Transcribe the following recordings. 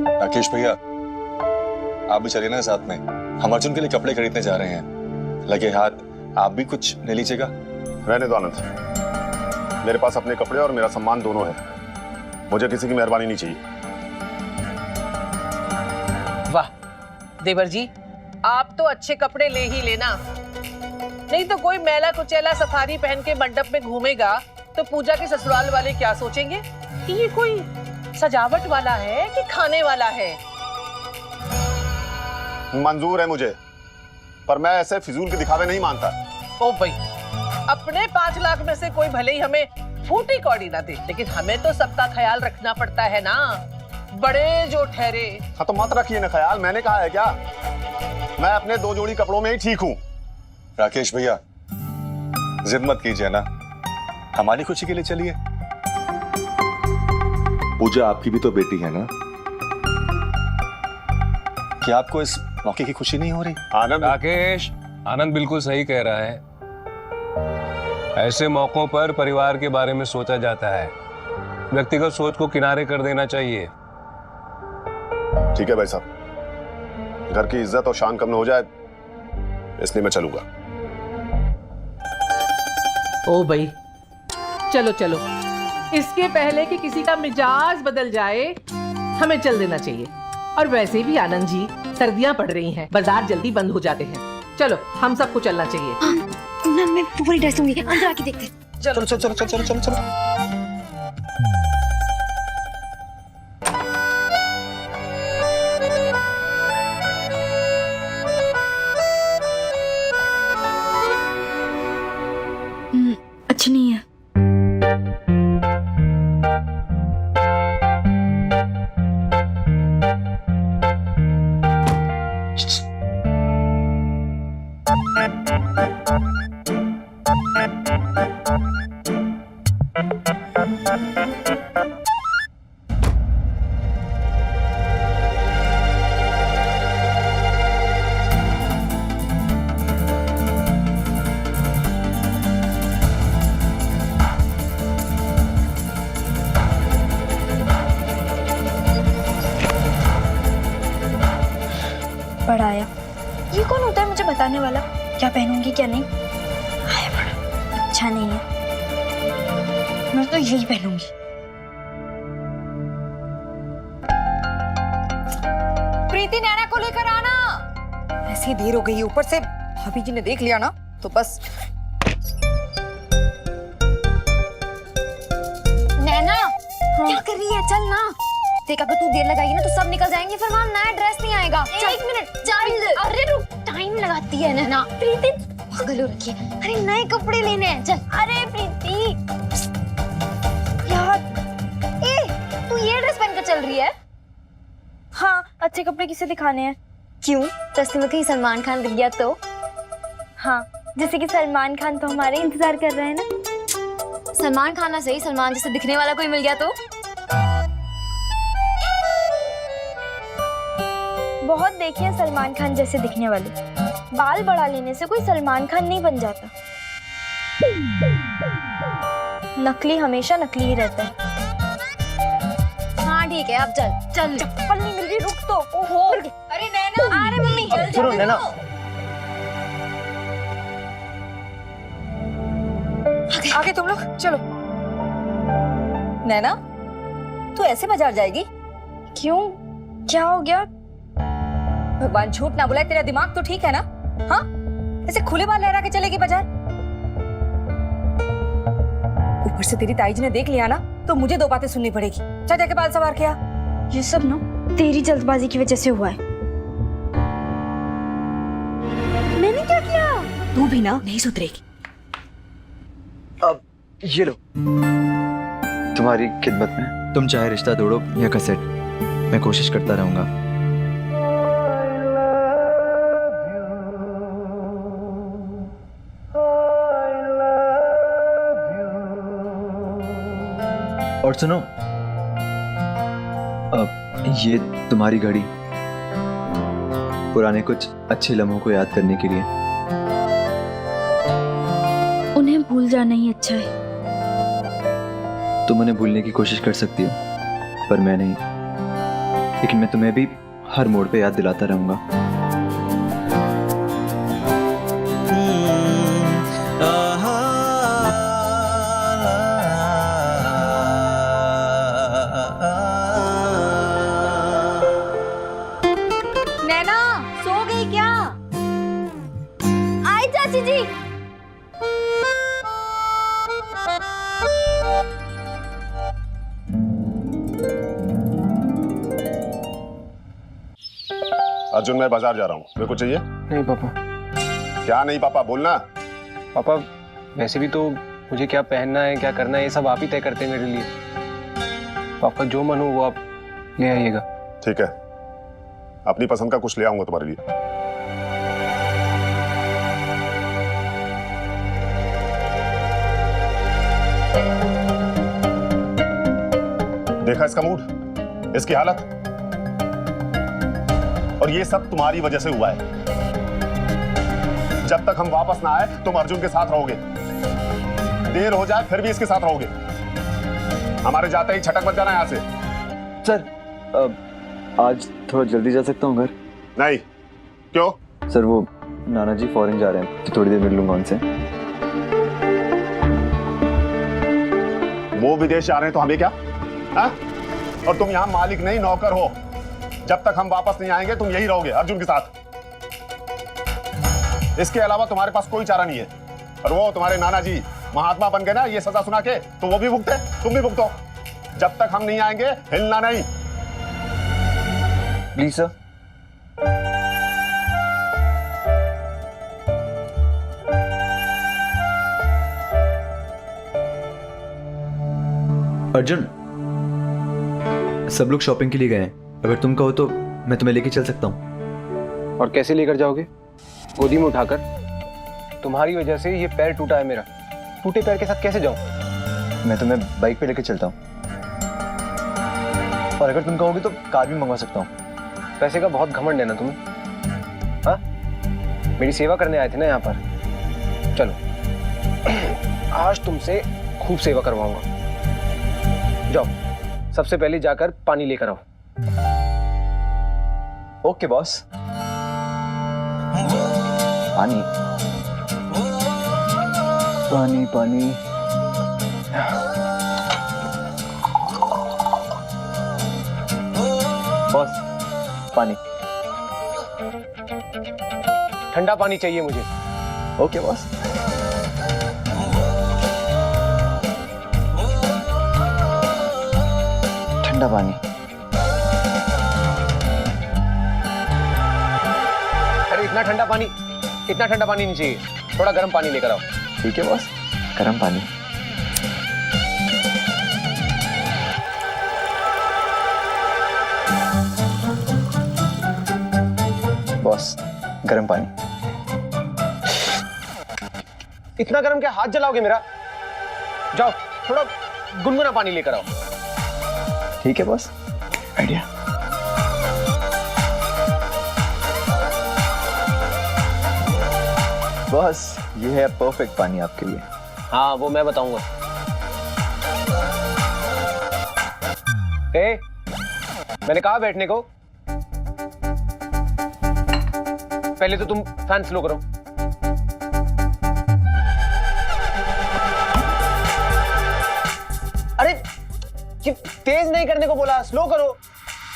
राकेश भैया, आप भी चलिए ना साथ में। हम अर्जुन के लिए कपड़े खरीदने जा रहे हैं। लगे हाथ आप भी कुछ ले लीजिएगा। रहने दो आनंद, मेरे पास अपने कपड़े और मेरा सम्मान दोनों है। मुझे किसी की मेहरबानी नहीं चाहिए। वाह देवर जी, आप तो अच्छे कपड़े ले ही लेना, नहीं तो कोई मैला कुचैला सफारी पहन के मंडप में घूमेगा तो पूजा के ससुराल वाले क्या सोचेंगे कि ये कोई सजावट वाला है कि खाने वाला है। मंजूर है मुझे, पर मैं ऐसे फिजूल के दिखावे नहीं मानता। ओ भाई, अपने 5 लाख में से कोई भले ही हमें फूटी कौड़ी ना दे, लेकिन हमें तो सबका ख्याल रखना पड़ता है ना, बड़े जो ठहरे। हाँ तो मत रखिए ना ख्याल, मैंने कहा है क्या? मैं अपने 2 जोड़ी कपड़ों में ही ठीक हूँ। राकेश भैया, जिद मत कीजिए ना, हमारी खुशी के लिए चलिए। पूजा आपकी भी तो बेटी है ना, क्या आपको इस मौके की खुशी नहीं हो रही? आनंद, राकेश, आनंद बिल्कुल सही कह रहा है। ऐसे मौकों पर परिवार के बारे में सोचा जाता है, व्यक्तिगत सोच को किनारे कर देना चाहिए। ठीक है भाई साहब, घर की इज्जत और शान कम न हो जाए, इसलिए मैं चलूंगा। ओ भाई, चलो चलो, इसके पहले कि किसी का मिजाज बदल जाए हमें चल देना चाहिए। और वैसे भी आनंद जी, सर्दियां पड़ रही हैं, बाजार जल्दी बंद हो जाते हैं। चलो हम सबको चलना चाहिए। ना मैं पूरी ड्रेस लूंगी, अंदर आके देखते। चलो चलो चलो चलो चलो चलो। अच्छी नहीं है। पढ़ाया, ये कौन होता है मुझे बताने वाला? क्या पहनूंगी क्या नहीं? आया बड़ा अच्छा नहीं है, मैं तो यही पहनूंगी। प्रीति, नैना को लेकर आना। ऐसी देर हो गई, ऊपर से भाभी जी ने देख लिया ना तो बस। नैना, क्या कर रही है? चल ना। देख, अगर तू देर लगाएगी ना तो सब निकल जाएंगे, फिर वहाँ नया ड्रेस नहीं आएगा। एक मिनट, चल। अरे रुक, टाइम लगाती है नैना। प्रीति पागल हो रखी है। अरे नए कपड़े लेने हैं, चल। अरे प्रीति यार, तू ये ड्रेस पहनकर चल रही है? हाँ, अच्छे कपड़े किसे दिखाने हैं? क्यों, रास्ते में कहीं सलमान खान दिख गया तो? हाँ, जैसे कि सलमान खान तो हमारे इंतजार कर रहे हैं ना। सलमान खान ना सही, सलमान जैसे दिखने वाला कोई मिल गया तो? बहुत देखे हैं सलमान खान जैसे दिखने वाले, बाल बढ़ा लेने से कोई सलमान खान नहीं बन जाता। नकली हमेशा नकली ही रहता है। हाँ ठीक है, अब चल चल। चप्पल नहीं मिल रही, रुक तो। ओहो, अरे नैना, अरे मम्मी, सुनो नैना, आगे तुम लोग चलो। नैना, तू ऐसे बाजार जाएगी? क्यों, क्या हो गया? भगवान झूठ ना बुलाए, तेरा दिमाग तो ठीक है ना? हाँ, ऐसे खुले बाल लहरा के चलेगी बाजार? ऊपर से तेरी ताई जी ने देख लिया ना तो मुझे 2 बातें सुननी पड़ेगी। चल जाके बाल सवार के आ। ये सब ना तेरी जल्दबाजी की वजह से हुआ है। मैंने क्या किया? तू भी ना नहीं सुधरेगी। अब ये लो, तुम्हारी खिदमत में। तुम चाहे रिश्ता तोड़ो या कसेट, मैं कोशिश करता रहूंगा। और सुनो, ये तुम्हारी घड़ी, पुराने कुछ अच्छे लम्हों को याद करने के लिए। उन्हें भूल जाना ही अच्छा है। तुम उन्हें भूलने की कोशिश कर सकती हो, पर मैं नहीं। लेकिन मैं तुम्हें भी हर मोड़ पे याद दिलाता रहूंगा। नैना सो गई क्या? आई चाची जी। अर्जुन, मैं बाजार जा रहा हूँ, मेरे को चाहिए। नहीं पापा। क्या नहीं पापा, बोलना। पापा वैसे भी तो मुझे क्या पहनना है, क्या करना है, ये सब आप ही तय करते हैं मेरे लिए। पापा जो मन हो वो आप ले आइएगा। ठीक है, अपनी पसंद का कुछ ले आऊंगा तुम्हारे लिए। देखा इसका मूड, इसकी हालत, और ये सब तुम्हारी वजह से हुआ है। जब तक हम वापस ना आए तुम अर्जुन के साथ रहोगे, देर हो जाए फिर भी इसके साथ रहोगे। हमारे जाते ही छटक मत जाना यहां से। सर आज थोड़ा जल्दी जा सकता हूँ घर? नहीं। क्यों? सर वो नाना जी फॉरेन जा रहे हैं तो थोड़ी देर मिल लूंगा उनसे। वो विदेश जा रहे हैं तो हमें क्या? हा? और तुम यहाँ मालिक नहीं नौकर हो। जब तक हम वापस नहीं आएंगे तुम यही रहोगे अर्जुन के साथ। इसके अलावा तुम्हारे पास कोई चारा नहीं है। और वो तुम्हारे नाना जी महात्मा बन गए ना ये सजा सुना के, तो वो भी भुगते, तुम भी भुगतो। जब तक हम नहीं आएंगे हिलना नहीं। Please sir. अर्जुन, सब लोग शॉपिंग के लिए गए हैं। अगर तुम कहो तो मैं तुम्हें लेके चल सकता हूँ। और कैसे लेकर जाओगे? गोदी में उठाकर? तुम्हारी वजह से ये पैर टूटा है मेरा। टूटे पैर के साथ कैसे जाऊं? मैं तुम्हें बाइक पे लेके चलता हूँ, और अगर तुम कहोगे तो कार भी मंगवा सकता हूँ। पैसे का बहुत घमंड है ना तुम्हें? हाँ, मेरी सेवा करने आए थे ना यहाँ पर। चलो आज तुमसे खूब सेवा करवाऊंगा। जाओ, सबसे पहले जाकर पानी लेकर आओ। Okay boss. पानी पानी पानी। बॉस पानी। ठंडा पानी चाहिए मुझे। Okay boss. ठंडा पानी। अरे इतना ठंडा पानी नहीं चाहिए। थोड़ा गर्म पानी लेकर आओ। ठीक है बॉस, गर्म पानी। बॉस गर्म पानी। इतना गर्म क्या हाथ जलाओगे मेरा? जाओ थोड़ा गुनगुना पानी लेकर आओ। ठीक है बॉस, आइडिया। बॉस ये है परफेक्ट पानी आपके लिए। हाँ वो मैं बताऊंगा। मैंने कहा बैठने को। पहले तो तुम फैन स्लो करो। अरे ये तेज नहीं करने को बोला, स्लो करो।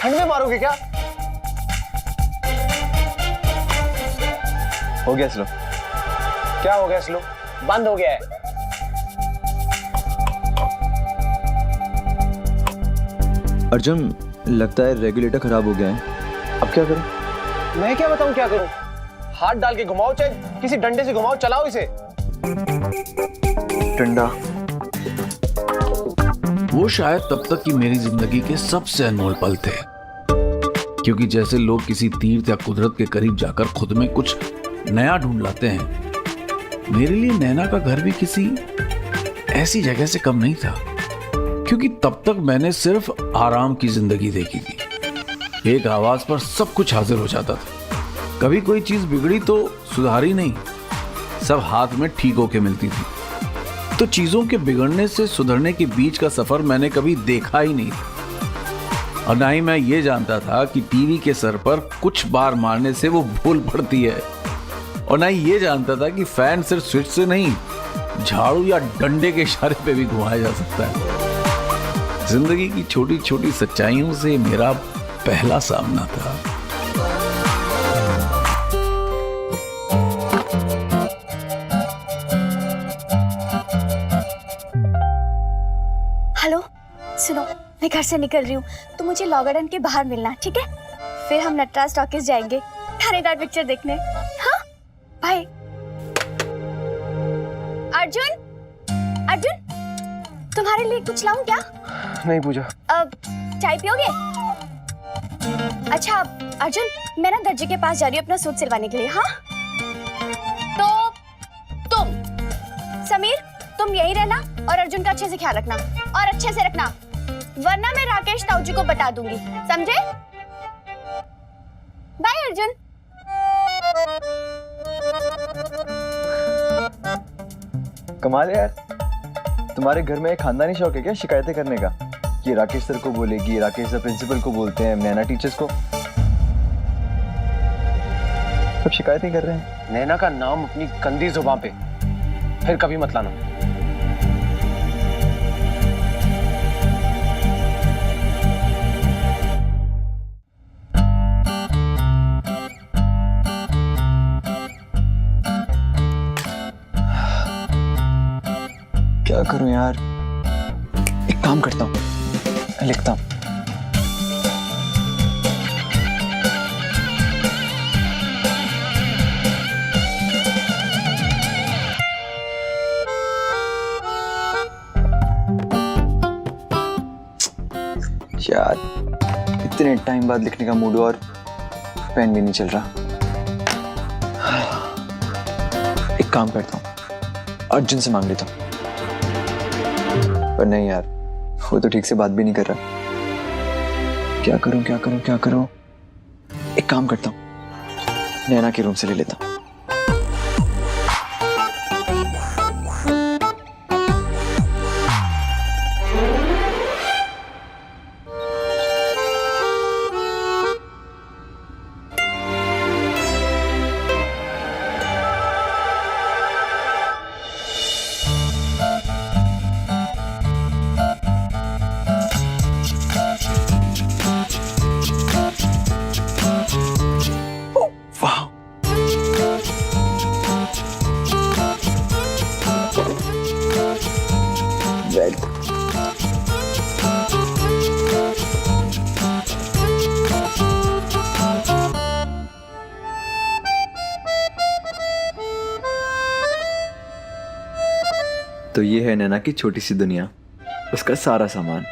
ठंड में मारोगे क्या? हो गया स्लो। क्या हो गया स्लो? बंद हो गया है। अर्जुन लगता है रेगुलेटर खराब हो गया है, अब क्या करें? मैं क्या बताऊं क्या करूं? हाथ डाल के घुमाओ, चाहे किसी डंडे से घुमाओ, चलाओ इसे। ठंडा। वो शायद तब तक की मेरी जिंदगी के सबसे अनमोल पल थे, क्योंकि जैसे लोग किसी तीर्थ या कुदरत के करीब जाकर खुद में कुछ नया ढूंढ लाते हैं, मेरे लिए नैना का घर भी किसी ऐसी जगह से कम नहीं था। क्योंकि तब तक मैंने सिर्फ आराम की जिंदगी देखी थी। एक आवाज पर सब कुछ हाजिर हो जाता था। कभी कोई चीज बिगड़ी तो सुधारी नहीं, सब हाथ में ठीक होके मिलती थी। तो चीजों के बिगड़ने से सुधरने के बीच का सफर मैंने कभी देखा ही नहीं था। और ना ही मैं ये जानता था कि टीवी के सर पर कुछ बार मारने से वो बोल पड़ती है, और ना ही ये जानता था कि फैन सिर्फ स्विच से नहीं, झाड़ू या डंडे के इशारे पे भी घुमाया जा सकता है। जिंदगी की छोटी छोटी सच्चाइयों से मेरा पहला सामना था। हेलो, सुनो, मैं घर से निकल रही हूँ, तो मुझे लॉ गार्डन के बाहर मिलना, ठीक है? फिर हम नटराज टॉकीज जाएंगे थानेदार पिक्चर देखने। हाँ, बाय। अर्जुन, अर्जुन, तुम्हारे लिए कुछ लाऊं क्या? नहीं पूजा। अब चाय पियोगे? अच्छा अर्जुन, मैं ना दर्जी के पास जा रही हूँ अपना सूट सिलवाने के लिए। हाँ, तो तुम समीर, तुम यही रहना और अर्जुन का अच्छे से ख्याल रखना, और अच्छे से रखना, वरना मैं राकेश ताऊ जी को बता दूंगी, समझे? बाय अर्जुन। कमाल है यार, तुम्हारे घर में एक खानदानी शौक है क्या शिकायतें करने का? ये राकेश सर को बोलेगी, राकेश सर प्रिंसिपल को बोलते हैं, नैना टीचर्स को, सब शिकायतें कर रहे हैं। नैना का नाम अपनी गंदी जुबान पे फिर कभी मत लाना। क्या करूं यार, एक काम करता हूं, लिखता हूं। यार इतने टाइम बाद लिखने का मूड और पेन भी नहीं चल रहा। एक काम करता हूं, अर्जुन से मांग लेता हूं। पर नहीं यार, वो तो ठीक से बात भी नहीं कर रहा। क्या करूं क्या करूं क्या करूं? एक काम करता हूं, नैना के रूम से ले लेता हूं। तो ये है नैना की छोटी सी दुनिया, उसका सारा सामान।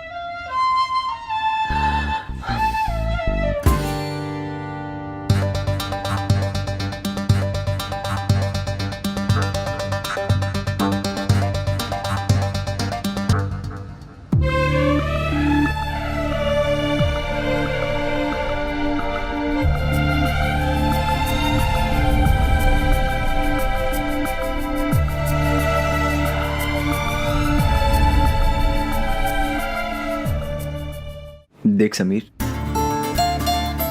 देख समीर,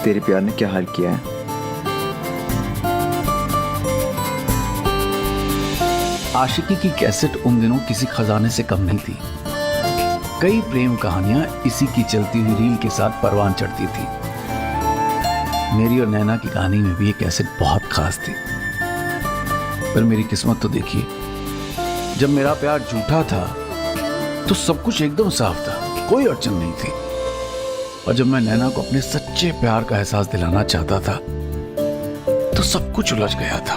तेरे प्यार ने क्या हाल किया है। आशिकी की कैसेट उन दिनों किसी खजाने से कम नहीं थी। कई प्रेम कहानियां इसी की चलती हुई रील के साथ परवान चढ़ती थी। मेरी और नैना की कहानी में भी ये कैसेट बहुत खास थी। पर मेरी किस्मत तो देखिए, जब मेरा प्यार झूठा था तो सब कुछ एकदम साफ था, कोई अड़चन नहीं थी। और जब मैं नैना को अपने सच्चे प्यार का एहसास दिलाना चाहता था तो सब कुछ उलझ गया था,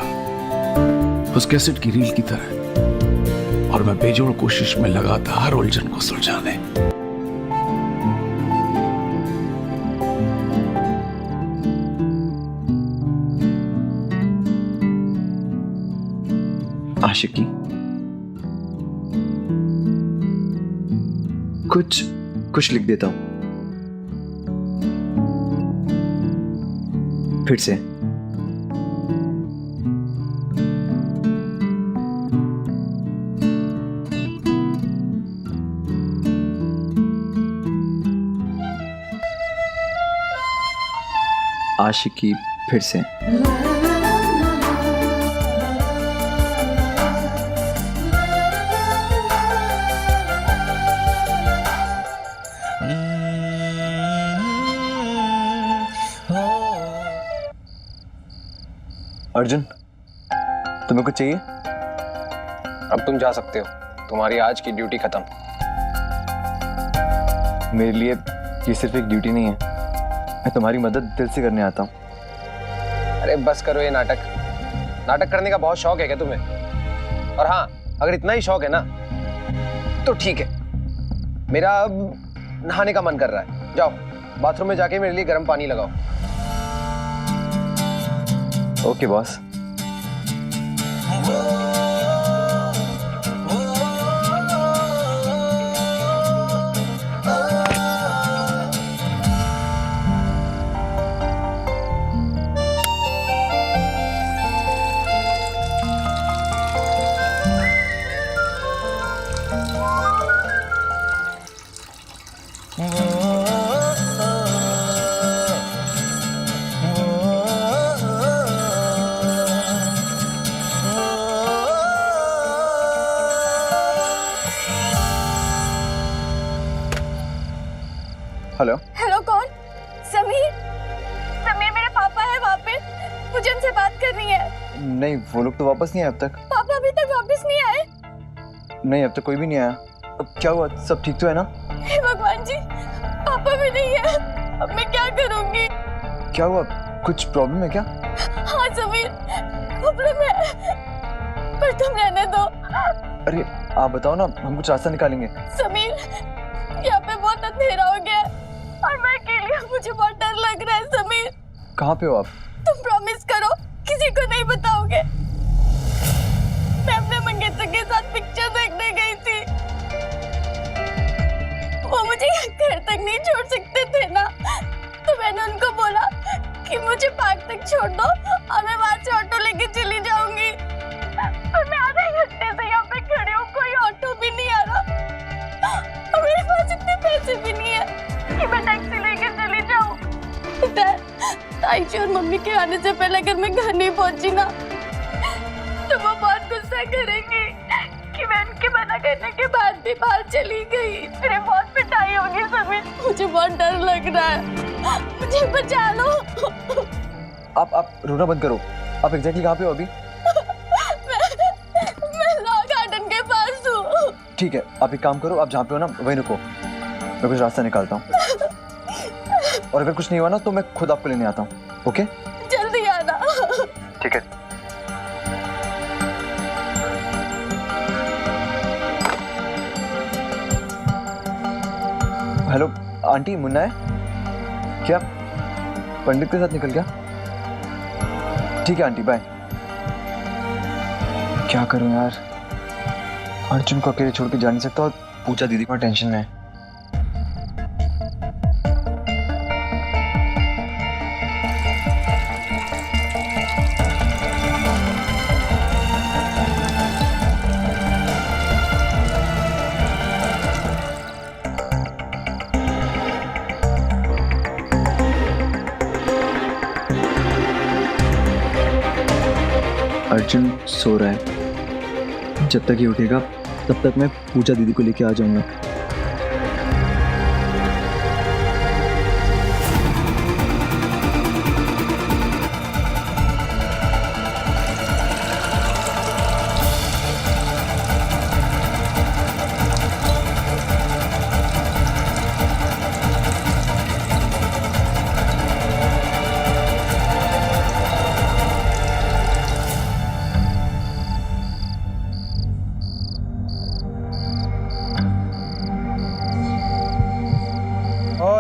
उस कैसेट की रील की तरह। और मैं बेजोड़ कोशिश में लगा था हर उलझन को सुलझाने। आशिकी, कुछ लिख देता हूं फिर से। आशिकी फिर से। अर्जुन, तुम्हें कुछ चाहिए? अब तुम जा सकते हो, तुम्हारी आज की ड्यूटी खत्म। मेरे लिए ये सिर्फ एक ड्यूटी नहीं है, मैं तुम्हारी मदद दिल से करने आता हूँ। अरे बस करो ये नाटक। नाटक करने का बहुत शौक है क्या तुम्हें? और हाँ, अगर इतना ही शौक है ना तो ठीक है, मेरा अब नहाने का मन कर रहा है। जाओ बाथरूम में जाके मेरे लिए गर्म पानी लगाओ। Okay boss. हेलो। हेलो, कौन? समीर? समीर मेरे पापा है वहाँ पे, मुझे उनसे बात करनी है। नहीं, वो लोग तो वापस नहीं आए अब तक। पापा अभी तक वापस नहीं आए? नहीं, अब तक कोई भी नहीं आया। अब क्या हुआ, सब ठीक तो है ना? हे भगवान जी, पापा भी नहीं है, अब मैं क्या करूँगी? क्या हुआ, कुछ प्रॉब्लम है क्या? हाँ समीर, प्रॉब्लम है, पर तुम रहने दो। अरे आप बताओ ना, हम कुछ रास्ता निकालेंगे। समीर, यहाँ पे बहुत अंधेरा हो गया है और मैं अकेली हूँ, मुझे बहुत डर लग रहा है। समीर, कहाँ पे हो आप? तुम प्रॉमिस करो किसी को नहीं बताओगे। मैं अपने मंगेतर के साथ पिक्चर देखने गई थी, वो मुझे घर तक नहीं छोड़ सकते थे ना, तो मैंने उनको बोला कि मुझे पार्क तक छोड़ दो और मैं वहां से ऑटो लेके चली जाऊंगी। और मैं आधे घंटे से यहाँ पे खड़ी हूँ, कोई ऑटो भी नहीं आ रहा और मेरे पास इतने पैसे भी नहीं है कि मैं टैक्सी लेके चली जाऊँ। ताई जी और मम्मी के आने से पहले अगर मैं घर नहीं पहुंची ना तो वो बहुत गुस्सा करेंगी कि मैं उनके मना करने के बाद भी बाहर चली गई। मेरे बहुत पिटाई होगी समीर, मुझे बहुत डर लग रहा है, मुझे बचा लो। आप रोना बंद करो। आप एग्जैक्टली कहाँ पे हो अभी? मैं लॉ गार्डन के पास हूँ। ठीक है, आप एक काम करो, आप जहाँ पे हो ना वहीं रुको, मैं कुछ रास्ता निकालता हूँ। और अगर कुछ नहीं हुआ ना तो मैं खुद आपको लेने आता हूँ। ओके, जल्दी आना। ठीक है। हेलो आंटी, मुन्ना है क्या? पंडित के साथ निकल गया? ठीक है आंटी, बाय। क्या करूं यार, अर्जुन को अकेले छोड़ के जा नहीं सकता और पूजा दीदी को टेंशन में है। अर्जुन सो रहा है, जब तक ये उठेगा तब तक मैं पूजा दीदी को लेके आ जाऊंगा।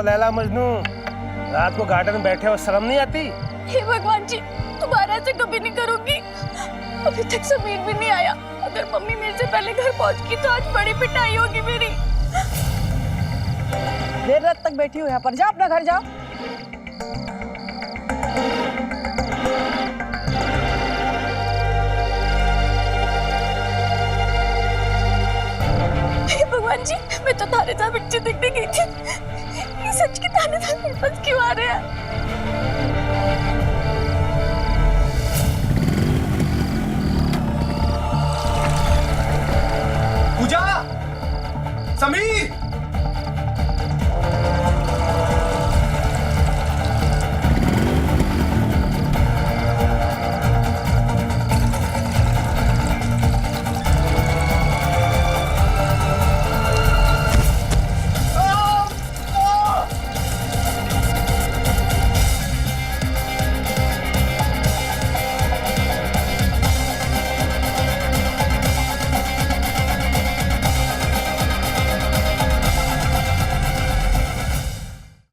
लैला मजनू, रात को गार्डन में बैठे हो, शर्म नहीं आती? हे भगवान जी, दोबारा ऐसे कभी नहीं करूंगी। अभी तक समीर भी नहीं आया, अगर मम्मी मेरे से पहले घर पहुंच गई तो आज बड़ी पिटाई होगी मेरी। देर रात तक बैठी हूँ यहाँ पर, जा अपना घर जाओ। हे भगवान जी, मैं तो थानेदार पिक्चर देखने गई थी, ये सच के थानेदार मेरे पास क्यों आ रहे हैं? समीर